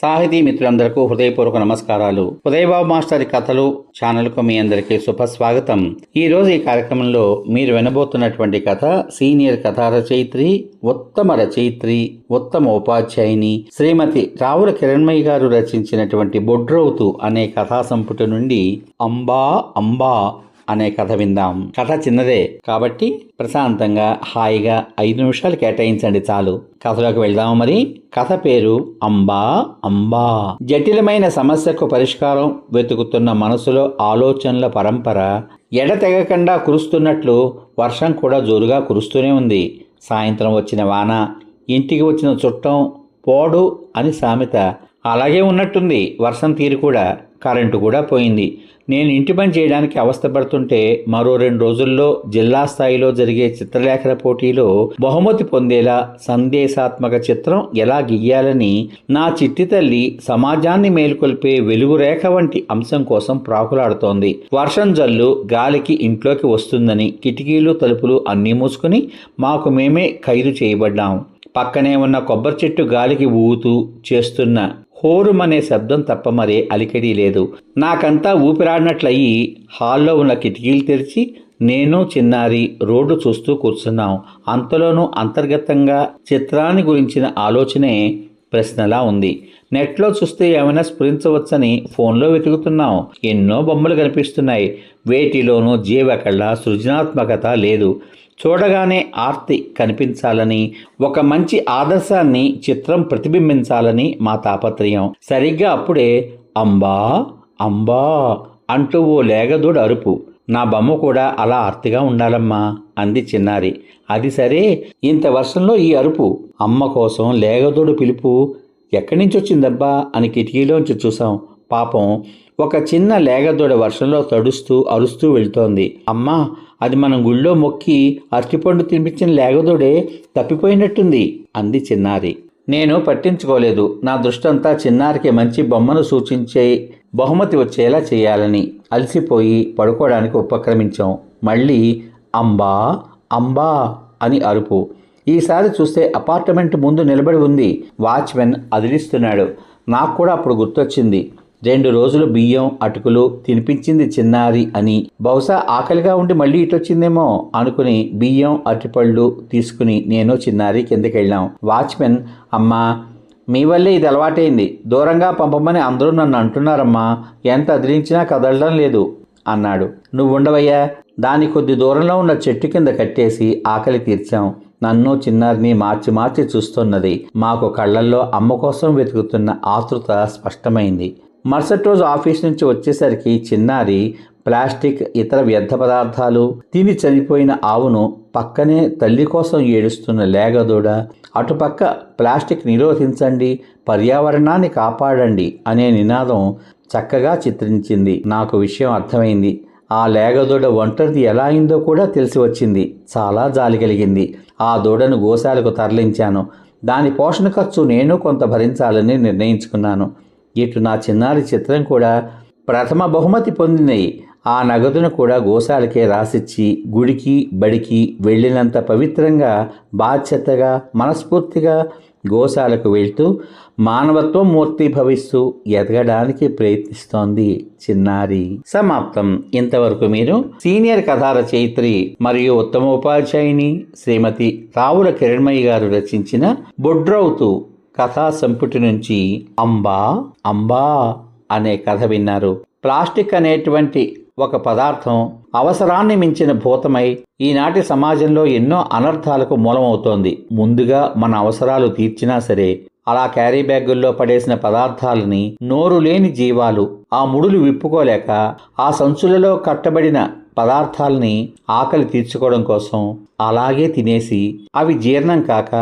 సాహితీ మిత్రులందరికీ హృదయపూర్వక నమస్కారాలు. ఉదయబాబు మాస్టర్ కథలు ఛానల్కు మీ అందరికీ శుభస్వాగతం. ఈ రోజు ఈ కార్యక్రమంలో మీరు వినబోతున్నటువంటి కథ సీనియర్ కథా రచయిత్రి, ఉత్తమ రచయిత్రి, ఉత్తమ ఉపాధ్యాయుని శ్రీమతి రావుల కిరణ్మయి గారు రచించినటువంటి బొడ్రౌతు అనే కథా సంపుటి నుండి అంబా అంబా అనే కథ విందాం. కథ చిన్నదే కాబట్టి ప్రశాంతంగా హాయిగా 5 నిమిషాలు కేటాయించండి చాలు. కథలోకి వెళ్దాము. మరి కథ పేరు అంబా అంబా. జటిలమైన సమస్యకు పరిష్కారం వెతుకుతున్న మనసులో ఆలోచనల పరంపర ఎడతెగకుండా కురుస్తున్నట్లు వర్షం కూడా జోరుగా కురుస్తూనే ఉంది. సాయంత్రం వచ్చిన వాన, ఇంటికి వచ్చిన చుట్టం పోడు అని సామెత అలాగే ఉన్నట్టుంది. వర్షం తీరు కూడా. కరెంటు కూడా పోయింది. నేను ఇంటి పని చేయడానికి అవస్థపడుతుంటే మరో 2 రోజుల్లో జిల్లా స్థాయిలో జరిగే చిత్రలేఖన పోటీలో బహుమతి పొందేలా సందేశాత్మక చిత్రం ఎలా గీయాలని నా చిట్టి తల్లి సమాజాన్ని మేలుకొల్పే వెలుగురేఖ వంటి అంశం కోసం ప్రాకులాడుతోంది. వర్షం జల్లు గాలికి ఇంట్లోకి వస్తుందని కిటికీలు తలుపులు అన్నీ మూసుకుని మాకు మేమే ఖైదు చేయబడ్డాం. పక్కనే ఉన్న కొబ్బరి చెట్టు గాలికి ఊగుతూ చేస్తున్న హోరుమనే శబ్దం తప్ప మరే అలికిడి లేదు. నాకంతా ఊపిరాడినట్లయి హాల్లో ఉన్న కిటికీలు తెరిచి నేను చిన్నారి రోడ్డు చూస్తూ కూర్చున్నాం. అంతలోనూ అంతర్గతంగా చిత్రాన్ని గురించిన ఆలోచనే ప్రశ్నలా ఉంది. నెట్లో చూస్తే ఏమైనా స్ఫురించవచ్చని ఫోన్లో వెతుకుతున్నాం. ఎన్నో బొమ్మలు కనిపిస్తున్నాయి. వేటిలోనూ జీవకళ, సృజనాత్మకత లేదు. చూడగానే ఆర్తి కనిపించాలని, ఒక మంచి ఆదర్శాన్ని చిత్రం ప్రతిబింబించాలని మా తాపత్రయం. సరిగ్గా అప్పుడే అంబా అంబా అంటూ ఓ లేగదూడ అరుపు. నా బొమ్మ కూడా అలా ఆర్తిగా ఉండాలమ్మా అంది చిన్నారి. అది సరే, ఇంత వర్షంలో ఈ అరుపు? అమ్మ కోసం లేగదూడు పిలుపు ఎక్కడి నుంచి వచ్చిందబ్బా అని కిటికీలోంచి చూసాం. పాపం ఒక చిన్న లేగదూడ వర్షంలో తడుస్తూ అరుస్తూ వెళ్తోంది. అమ్మా, అది మనం గుళ్ళో మొక్కి అరటిపండు తినిపించిన లేగదూడే తప్పిపోయినట్టుంది అంది చిన్నారి. నేను పట్టించుకోలేదు. నా దృష్టంతా చిన్నారికి మంచి బొమ్మను సూచించే బహుమతి వచ్చేలా చేయాలని అలసిపోయి పడుకోవడానికి ఉపక్రమించాం. మళ్ళీ అంబా అంబా అని అరుపు. ఈసారి చూస్తే అపార్ట్మెంట్ ముందు నిలబడి ఉంది. వాచ్మెన్ అదిలిస్తున్నాడు. నాకు కూడా అప్పుడు గుర్తొచ్చింది. 2 రోజులు బియ్యం అటుకులు తినిపించింది చిన్నారి అని. బహుశా ఆకలిగా ఉండి మళ్ళీ ఇటొచ్చిందేమో అనుకుని బియ్యం అరటిపళ్ళు తీసుకుని నేను చిన్నారి కిందకెళ్ళాం. వాచ్మెన్, అమ్మా, మీ వల్లే ఇది అలవాటైంది. దూరంగా పంపమని అందరూ నన్ను అంటున్నారమ్మా. ఎంత అదిలించినా కదలడం లేదు అన్నాడు. నువ్వు ఉండవయ్యా. దాని కొద్ది దూరంలో ఉన్న చెట్టు కింద కట్టేసి ఆకలి తీర్చాం. నన్ను చిన్నారిని మార్చి మార్చి చూస్తున్నది. మాకు కళ్ళల్లో అమ్మ కోసం వెతుకుతున్న ఆతృత స్పష్టమైంది. మరుసటి రోజు ఆఫీస్ నుంచి వచ్చేసరికి చిన్నారి ప్లాస్టిక్, ఇతర వ్యర్థ పదార్థాలు, తిని చనిపోయిన ఆవును, పక్కనే తల్లి కోసం ఏడుస్తున్న లేగదూడ, అటుపక్క ప్లాస్టిక్ నిరోధించండి, పర్యావరణాన్ని కాపాడండి అనే నినాదం చక్కగా చిత్రించింది. నాకు విషయం అర్థమైంది. ఆ లేగదూడ ఒంటరిది ఎలా అయిందో కూడా తెలిసి వచ్చింది. చాలా జాలి కలిగింది. ఆ దూడను గోశాలకు తరలించాను. దాని పోషణ ఖర్చు నేను కొంత భరించాలని నిర్ణయించుకున్నాను. ఇటు నా చిన్నారి చిత్రం కూడా ప్రథమ బహుమతి పొందినయి. ఆ నగదును కూడా గోశాలకే రాసిచ్చి గుడికి బడికి వెళ్ళినంత పవిత్రంగా, బాధ్యతగా, మనస్ఫూర్తిగా గోశాలకు వెళ్తూ మానవత్వం మూర్తి భవిస్తూ ఎదగడానికి ప్రయత్నిస్తోంది చిన్నారి. సమాప్తం. ఇంతవరకు మీరు సీనియర్ కథా రచయిత్రి మరియు ఉత్తమ ఉపాధ్యాయుని శ్రీమతి రావుల కిరణ్మయి గారు రచించిన బొడ్రౌతు కథా సంపుటి నుంచి అంబా అంబా అనే కథ విన్నారు. ప్లాస్టిక్ అనేటువంటి ఒక పదార్థం అవసరాన్ని మించిన భూతమై ఈనాటి సమాజంలో ఎన్నో అనర్థాలకు మూలమవుతోంది. ముందుగా మన అవసరాలు తీర్చినా సరే అలా క్యారీ బ్యాగుల్లో పడేసిన పదార్థాలని నోరు లేని జీవాలు ఆ ముడులు విప్పుకోలేక ఆ సంచులలో కట్టబడిన పదార్థాలని ఆకలి తీర్చుకోవడం కోసం అలాగే తినేసి అవి జీర్ణం కాక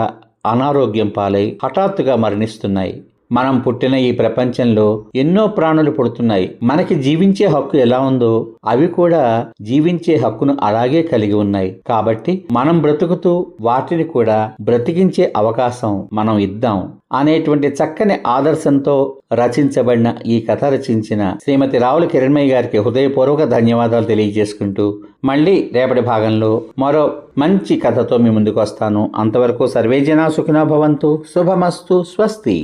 అనారోగ్యం పాలై హఠాత్తుగా మరణిస్తున్నాయి. మనం పుట్టిన ఈ ప్రపంచంలో ఎన్నో ప్రాణులు పుడుతున్నాయి. మనకి జీవించే హక్కు ఎలా ఉందో అవి కూడా జీవించే హక్కును అలాగే కలిగి ఉన్నాయి. కాబట్టి మనం బ్రతుకుతూ వాటిని కూడా బ్రతికించే అవకాశం మనం ఇద్దాం అనేటువంటి చక్కని ఆదర్శంతో రచించబడిన ఈ కథ రచించిన శ్రీమతి రావుల కిరణ్మయి గారికి హృదయపూర్వక ధన్యవాదాలు తెలియజేసుకుంటూ మళ్ళీ రేపటి భాగంలో మరో మంచి కథతో మీ ముందుకు వస్తాను. అంతవరకు సర్వే జనా సుఖినో భవంతు. శుభమస్తు. స్వస్తి.